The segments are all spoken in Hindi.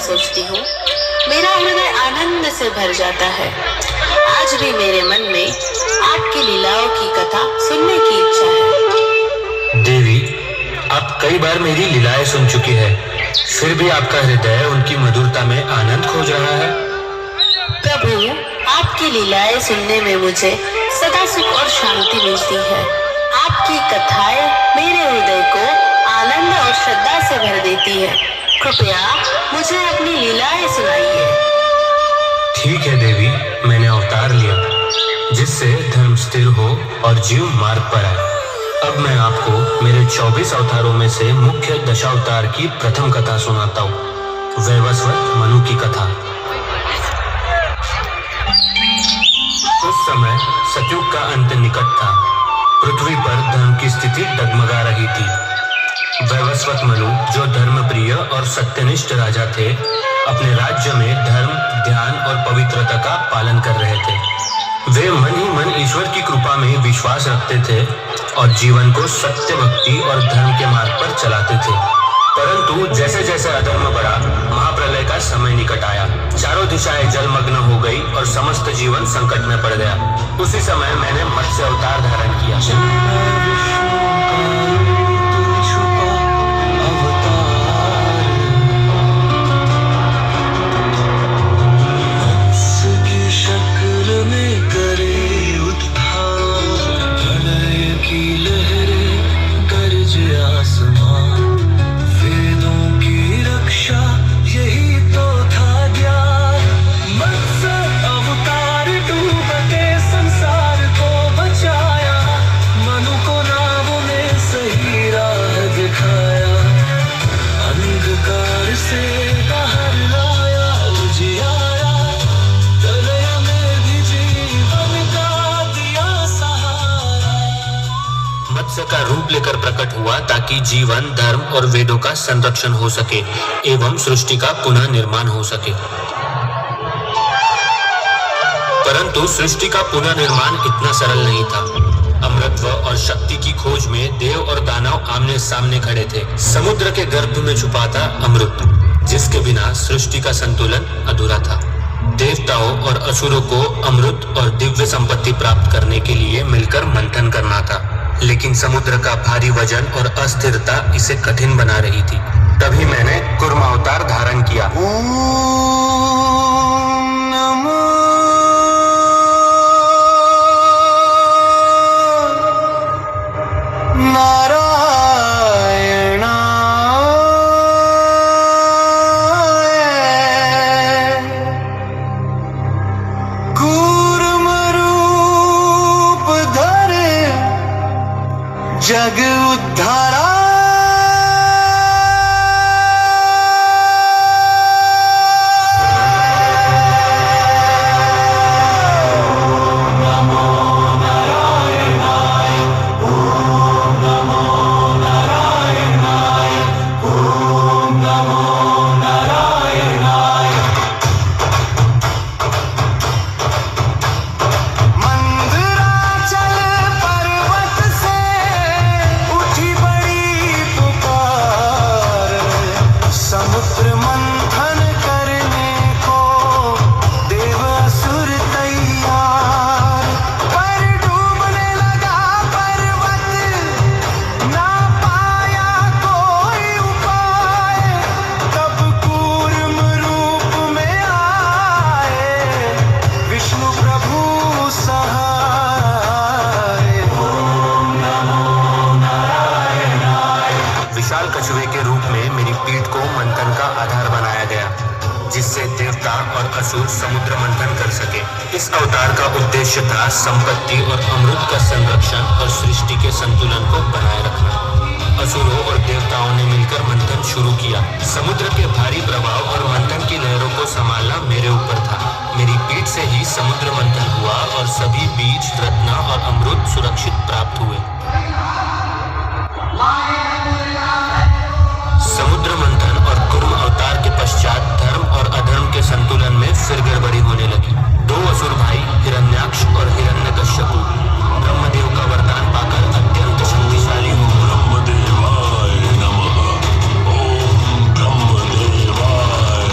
सोचती हूँ, मेरा हृदय आनंद से भर जाता है। आज भी मेरे मन में आपकी लीलाओं की कथा सुनने की इच्छा है। देवी, आप कई बार मेरी लीलाएं सुन चुकी है, फिर भी आपका हृदय उनकी मधुरता में आनंद खोज रहा है। प्रभु, आपकी लीलाएं सुनने में मुझे सदा सुख और शांति मिलती है। आपकी कथाएं मेरे हृदय को आनंद और श्रद्धा से भर देती है। कृपया मुझे अपनी लीलाएं सुनाइए। ठीक है देवी, मैंने अवतार लिया जिससे धर्म स्थिर हो और जीव मार्ग पर आए। अब मैं आपको मेरे 24 अवतारों में से मुख्य दशावतार की प्रथम कथा सुनाता हूँ, वैवस्वत मनु की कथा। उस समय सतयुग का अंत निकट था। पृथ्वी पर धर्म की स्थिति डगमगा रही थी। वैवस्वत मनु, जो धर्मप्रिय और सत्यनिष्ठ राजा थे, अपने राज्य में धर्म, ध्यान और पवित्रता का पालन कर रहे थे। वे मन ही मन ईश्वर की कृपा में विश्वास रखते थे और जीवन को सत्य, भक्ति और धर्म के मार्ग पर चलाते थे। परंतु जैसे जैसे अधर्म बढ़ा, महाप्रलय का समय निकट आया। चारों दिशाएं जलमग्न हो गई और समस्त जीवन संकट में पड़ गया। उसी समय मैंने मत्स्य अवतार धारण किया। मत्स्य का रूप लेकर प्रकट हुआ ताकि जीवन, धर्म और वेदों का संरक्षण हो सके एवं सृष्टि का पुनः निर्माण हो सके। परंतु सृष्टि का पुनः निर्माण इतना सरल नहीं था। अमृतत्व और शक्ति की खोज में देव और दानव आमने सामने खड़े थे। समुद्र के गर्भ में छुपा था अमृत, जिसके बिना सृष्टि का संतुलन अधूरा था। देवताओं और असुरों को अमृत और दिव्य संपत्ति प्राप्त करने के लिए मिलकर मंथन करना था, लेकिन समुद्र का भारी वजन और अस्थिरता इसे कठिन बना रही थी। तभी मैंने कूर्म अवतार धारण किया। जग उद्धारा कछुए के रूप में मेरी पीठ को मंथन का आधार बनाया गया, जिससे देवता और असुर समुद्र मंथन कर सके। इस अवतार का उद्देश्य था संपत्ति और अमृत का संरक्षण और सृष्टि के संतुलन को बनाए रखना। असुरों और देवताओं ने मिलकर मंथन शुरू किया। समुद्र के भारी प्रभाव और मंथन की लहरों को संभालना मेरे ऊपर था। मेरी पीठ से ही समुद्र मंथन हुआ और सभी बीज, रत्न और अमृत सुरक्षित प्राप्त हुए। समुद्र मंथन और कूर्म अवतार के पश्चात धर्म और अधर्म के संतुलन में फिर गड़बड़ी होने लगी। दो असुर भाई हिरण्याक्ष और हिरण्यकश्यप ब्रह्मदेव का वरदान पाकर अत्यंत शक्तिशाली हो गए। ब्रह्मदेवाय नमः। ओम ब्रह्मदेवाय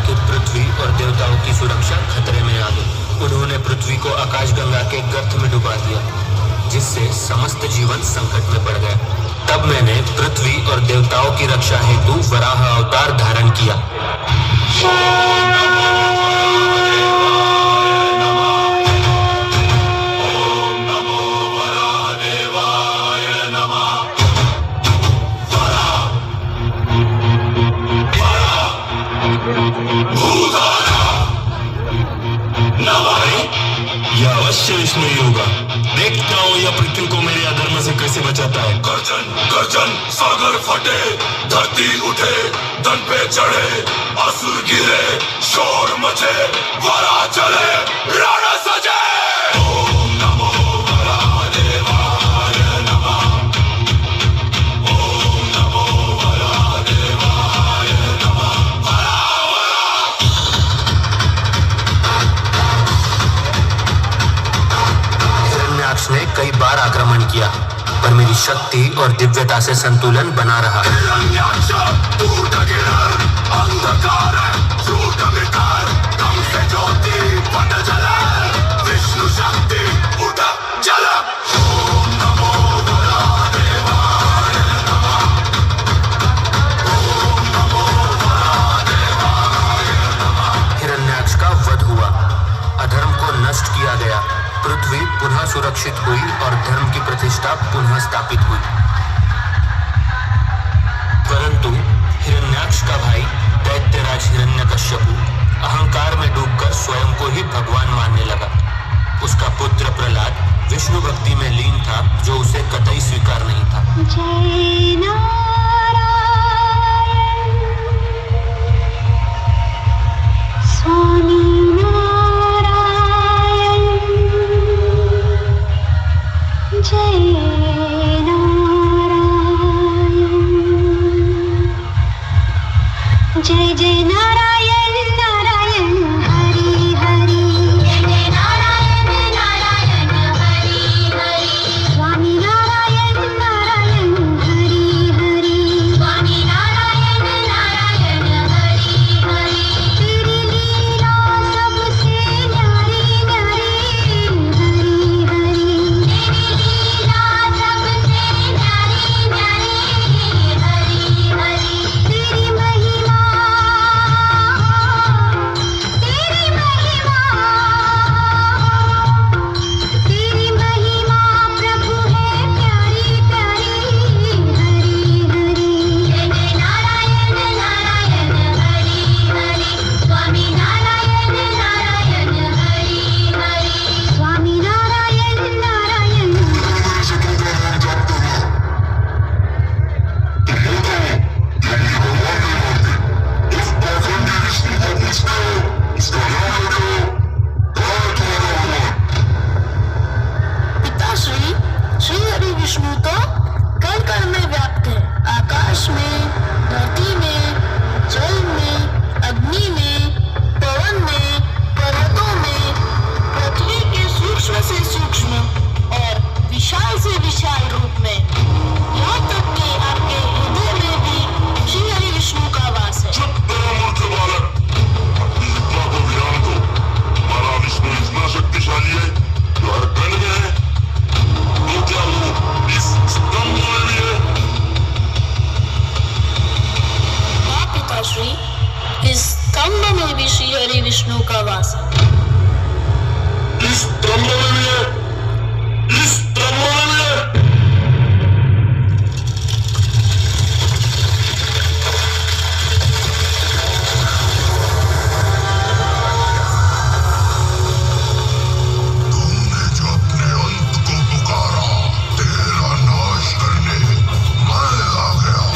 कि पृथ्वी और देवताओं की सुरक्षा खतरे में आ गई। उन्होंने पृथ्वी को आकाशगंगा के गर्त में डुबा दिया, जिससे समस्त जीवन संकट में पड़ गया। तब मैंने पृथ्वी और देवताओं की रक्षा हेतु वराह अवतार धारण किया। यह अवश्य विष्णु ही होगा। देखता हूँ यह पृथ्वी को मेरे अधर्म से कैसे बचाता है। गर्जन गर्जन सागर फटे, धरती उठे, तन पे चढ़े, असुर गिरे, शोर मचे, वरा चले, रण सजे। ओम नमो वरादेवाय नमः। ओम नमो वरादेवाय नमः। हिरण्याक्ष ने कई बार आक्रमण किया, पर मेरी शक्ति और दिव्यता से संतुलन बना रहा। हिरण्याक्ष टूट गिरे, अंधकार झूठ मिटाए, दम से ज्योति पट जले, विष्णु शक्ति उठ जले। ओम नमो वरादेवाय नमः। ओम नमो वरादेवाय नमः। हिरण्याक्ष का वध हुआ, अधर्म को नष्ट किया गया, पृथ्वी पुनः सुरक्षित हुई और धर्म की प्रतिष्ठा पुनः स्थापित हुई। परंतु हिरण्याक्ष का भाई दैत्यराज हिरण्यकश्यपु अहंकार में डूबकर स्वयं को ही भगवान मानने लगा। उसका पुत्र प्रहलाद विष्णु भक्ति में लीन था, जो उसे कतई स्वीकार नहीं था। जय नारायण स्वामी नारायण, जय नारायण, जय जय नारायण नारायण हरि हरि, जय नारायण नारायण हरि हरि, स्वामी नारायण नारायण हरि हरि, स्वामी नारायण नारायण हरि हरि, तेरी लीला सबसे न्यारी न्यारी हरि हरि, तेरी लीला सबसे न्यारी न्यारी हरि हरि, तेरी महिमा प्रभु है प्यारी प्यारी हरि हरि, जय नारायण नारायण हरि हरि, स्वामी नारायण नारायण हरि हरि, स्वामी नारायण नारायण। पिताश्री, श्री हरि विष्णु तो कण कण में व्याप्त है। आकाश में, धरती में, जल में, अग्नि में, पवन में, पर्वतों में, पृथ्वी के सूक्ष्म से सूक्ष्म और विशाल से विशाल रूप में, यहाँ तक कि आपके हृदय में भी श्री हरि विष्णु का वास है। चुप करो मूर्ख बालक, अपनी आत्मा को ध्यान दो। हमारा विष्णु इतना शक्तिशाली है जो हर कण में है, तो क्या वो इस स्तंभ में भी है? हाँ पिताश्री, इस स्तंभ में भी श्री हरि विष्णु का वास है। इस स्तंभ में भी है, इस स्तंभ में भी है। तुमने जो अपने अंत को पुकारा, तेरा नाश करने मैं आ गया।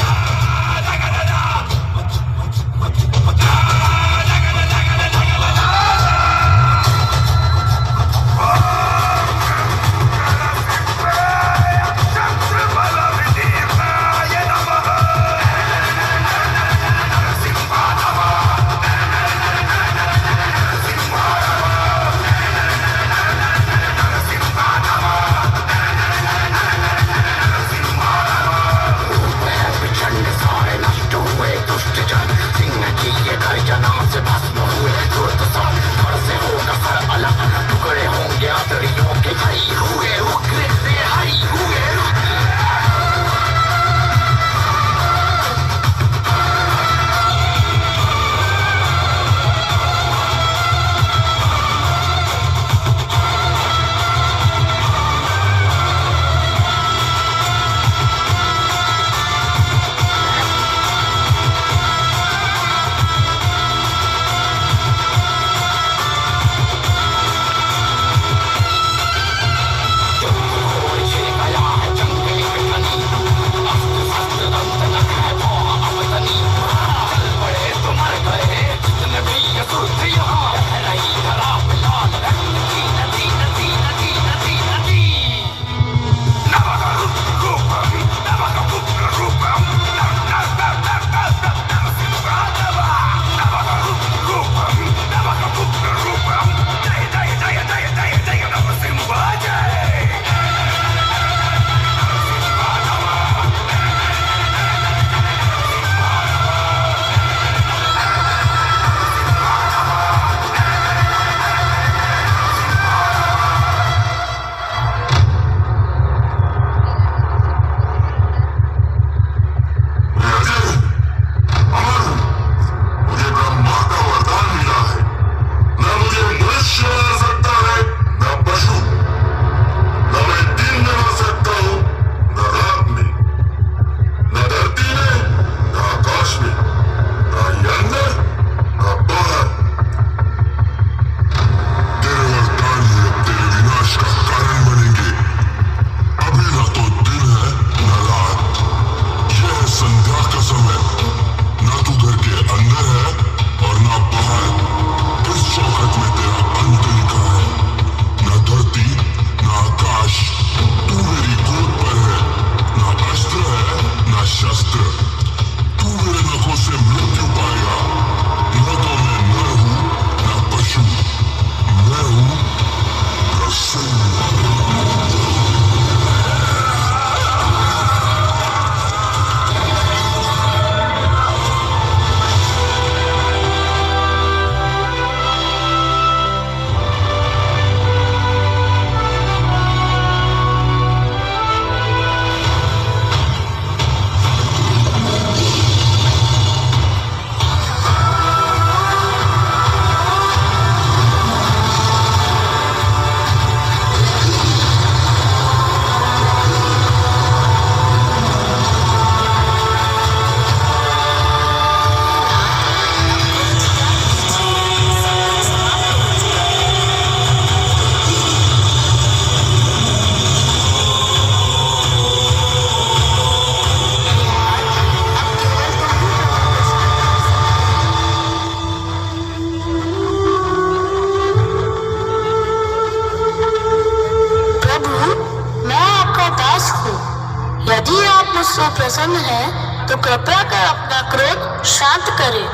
प्रसन्न है तो कृपया कर अपना क्रोध शांत करें।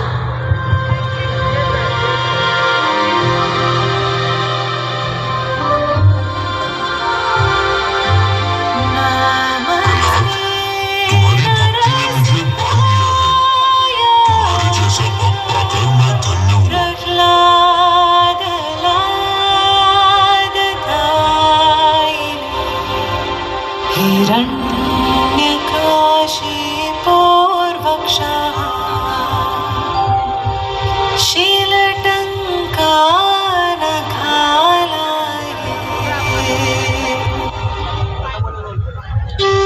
तुम्हारी भक्ति ने मुझे बांध लिया है। तुम्हारे जैसा भक्त पाकर मैं धन्य हूँ।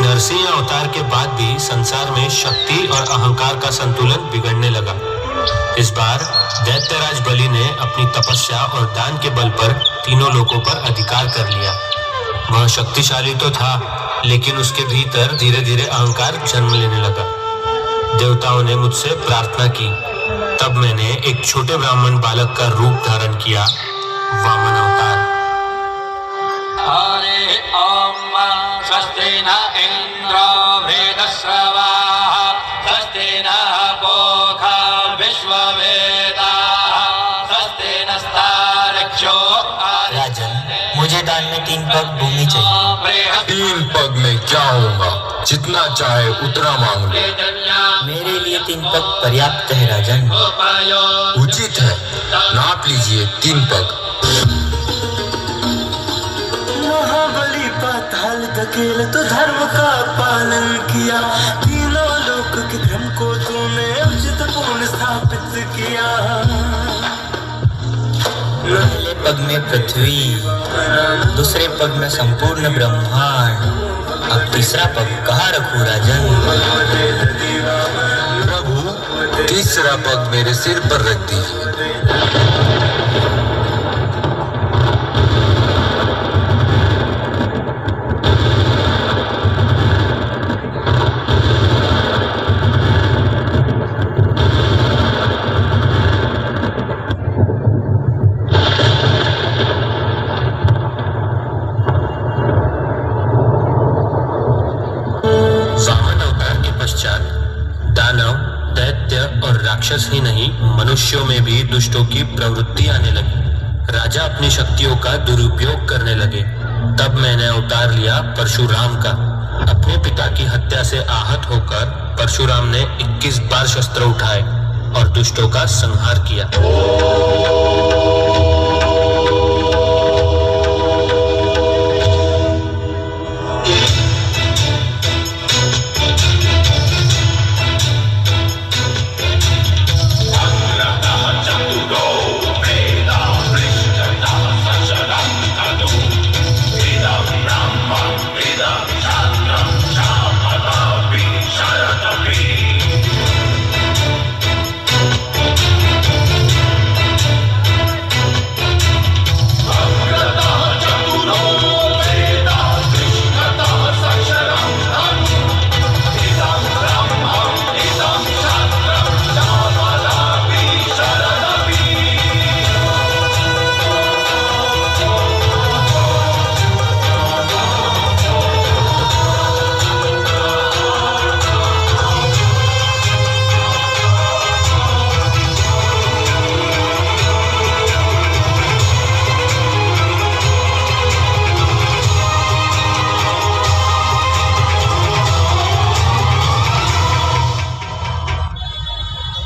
नरसिंह अवतार के बाद भी संसार में शक्ति और अहंकार का संतुलन बिगड़ने लगा। इस बार दैत्यराज बलि ने अपनी तपस्या और दान के बल पर तीनों लोकों पर अधिकार कर लिया। वह शक्तिशाली तो था, लेकिन उसके भीतर धीरे धीरे अहंकार जन्म लेने लगा। देवताओं ने मुझसे प्रार्थना की, तब मैंने एक छोटे ब्राह्मण बालक का रूप धारण किया, वामन अवतार। हरे ओम स्वस्ति न इंद्रो वृद्धश्रवाः स्वस्ति नः पूषा विश्ववेदाः स्वस्ति नस्तार्क्ष्यो। राजन, मुझे दान में 3 पग भूमि चाहिए। 3 पग में क्या होगा? जितना चाहे उतना मांग लो। मेरे लिए 3 पग पर्याप्त है राजन। उचित है, नाप लीजिए 3 पग। महाबली पाताल धकेल तो धर्म का पालन किया। तीनों लोक के क्रम को तूने उचित पूर्ण स्थापित किया। पहले पग में पृथ्वी, दूसरे पग में संपूर्ण ब्रह्मांड, अब तीसरा पग कहाँ रखूं राजन? प्रभु, तीसरा पग मेरे सिर पर रख दीजिए। दानव, दैत्य और राक्षस ही नहीं, मनुष्यों में भी दुष्टों की प्रवृत्ति आने लगी। राजा अपनी शक्तियों का दुरुपयोग करने लगे। तब मैंने अवतार लिया परशुराम का। अपने पिता की हत्या से आहत होकर परशुराम ने 21 बार शस्त्र उठाए और दुष्टों का संहार किया।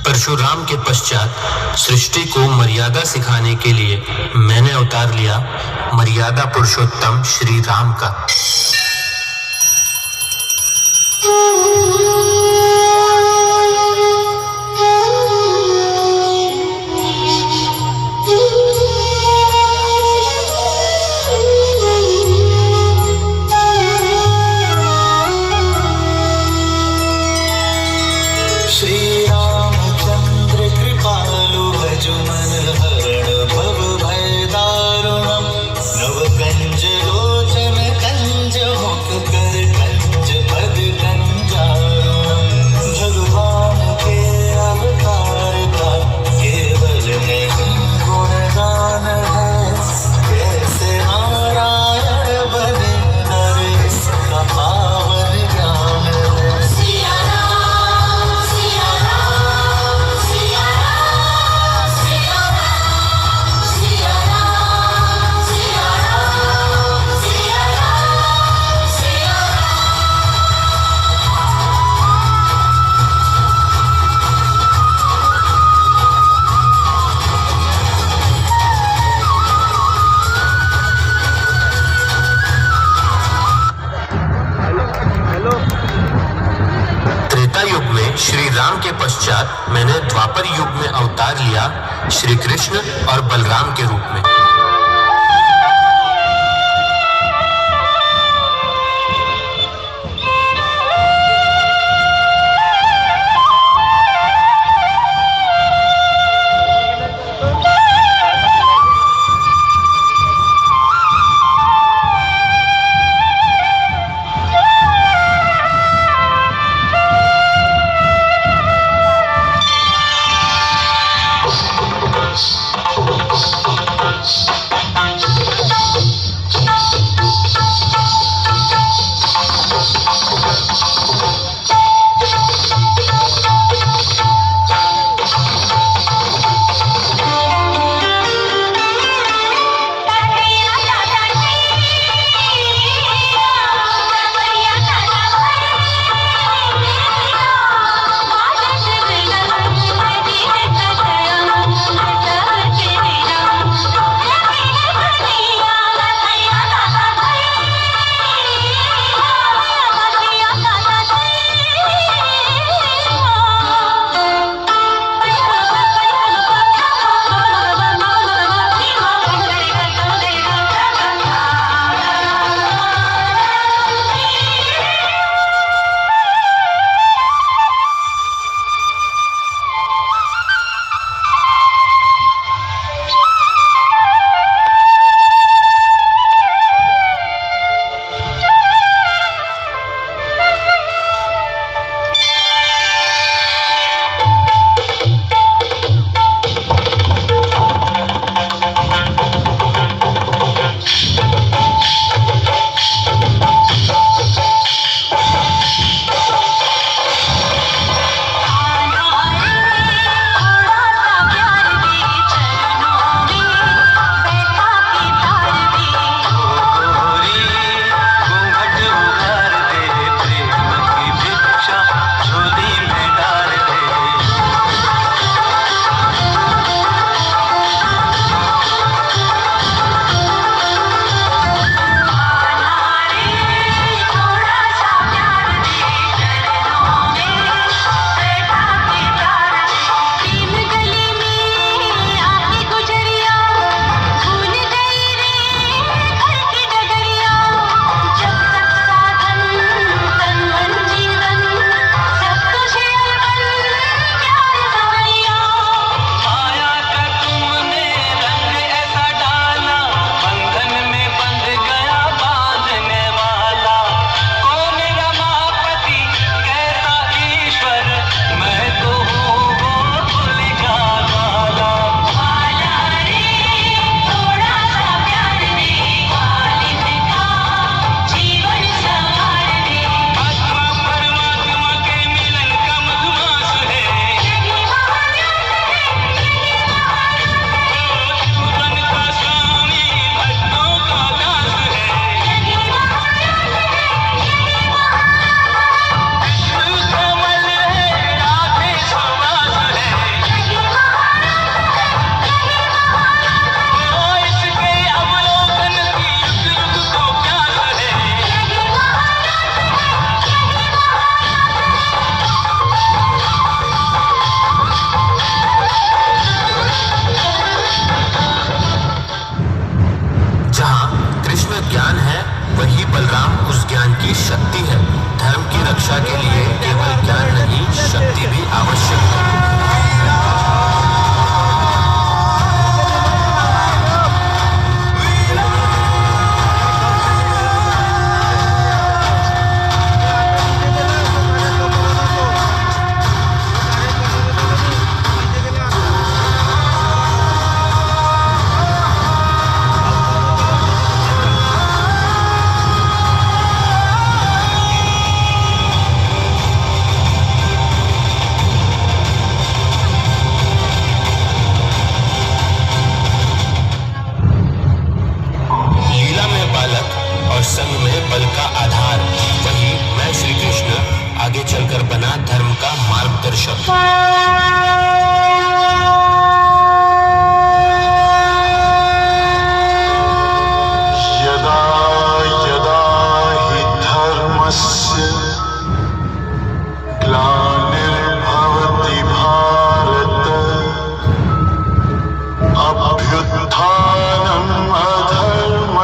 परशुराम के पश्चात सृष्टि को मर्यादा सिखाने के लिए मैंने अवतार लिया मर्यादा पुरुषोत्तम श्री राम का। भव भय दारुणम नव कंज लोचन कंज पश्चात मैंने द्वापर युग में अवतार लिया श्री कृष्ण और बलराम के रूप में।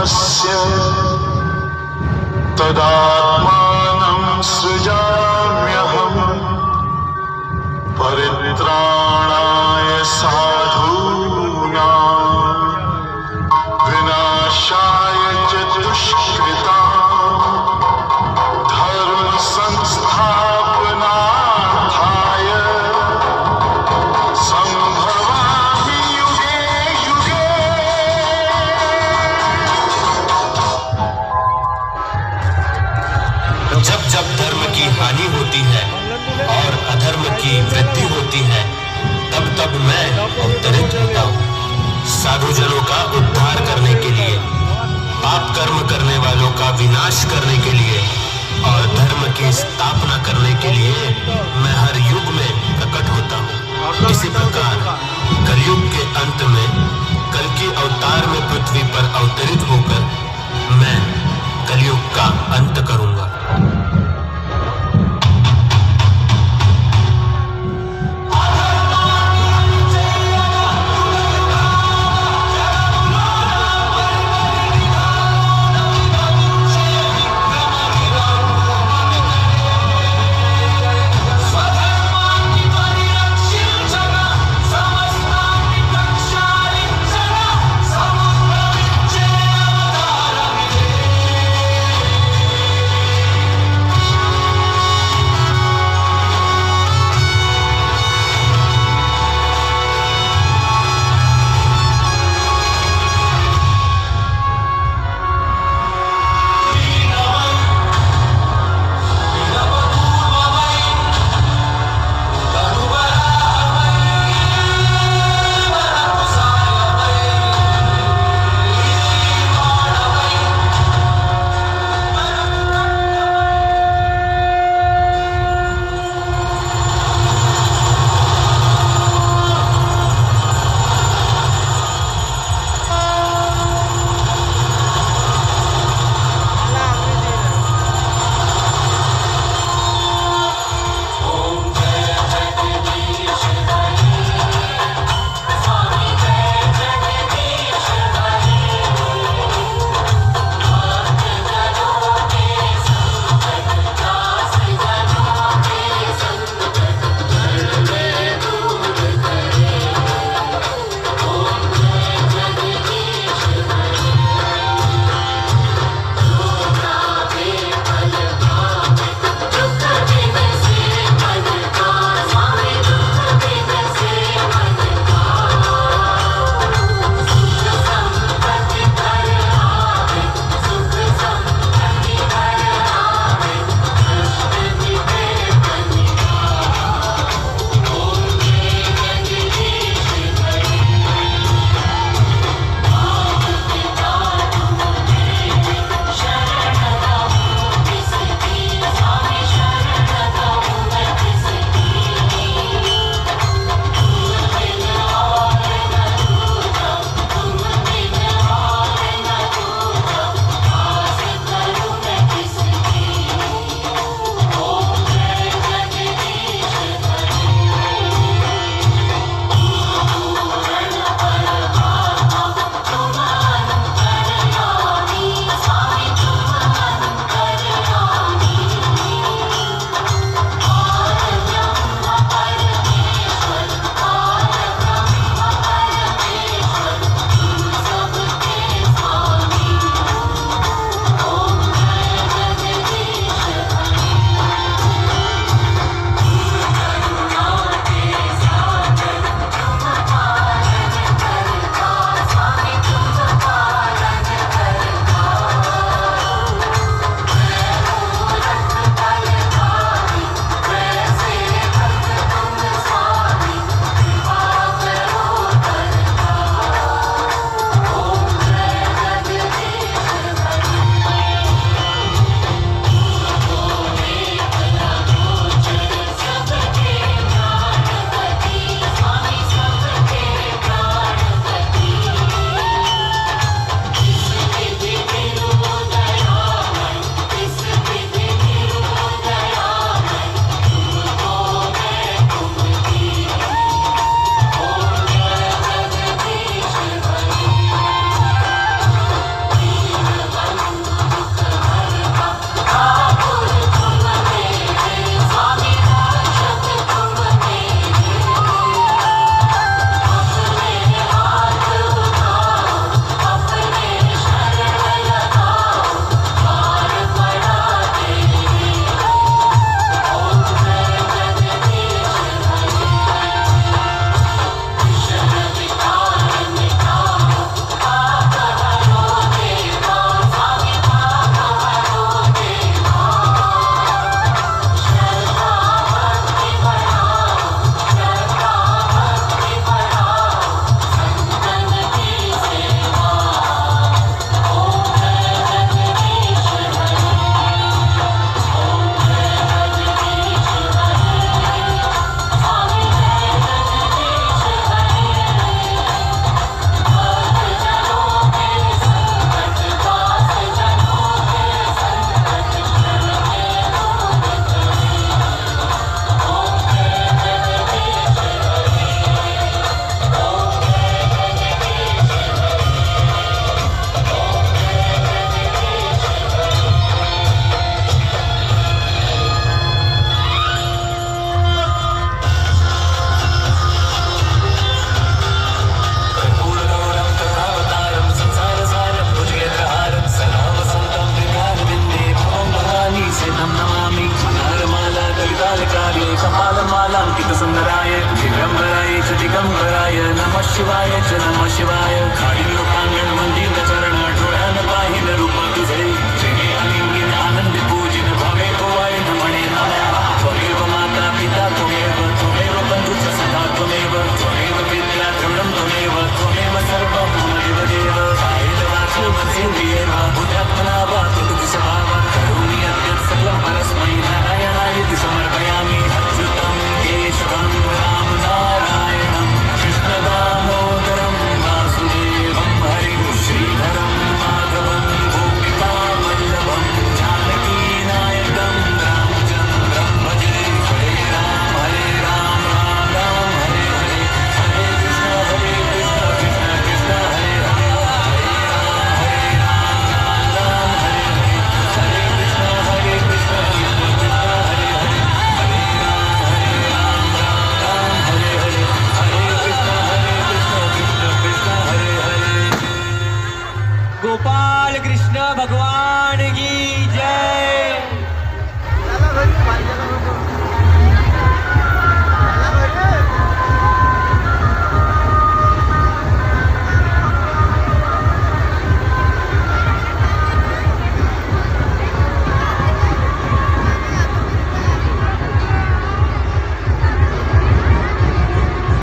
धर्मस्य तदात्मानं सृजाम्यहम् परित्राणाय साधूनां विनाशाय च दुष्कृतां धर्म संस्थापनार्थाय संभवामि युगे युगे। जब जब धर्म की हानि होती है और अधर्म की वृद्धि होती है, तब तब मैं अवतरित होता हूँ साधुजनों का उद्धार करने के लिए, पाप कर्म करने वालों का विनाश करने के लिए और धर्म की स्थापना करने के लिए मैं हर युग में प्रकट होता हूँ। इसी प्रकार कलयुग के अंत में कल की अवतार में पृथ्वी पर अवतरित होकर मैं कलयुग का अंत करूंगा।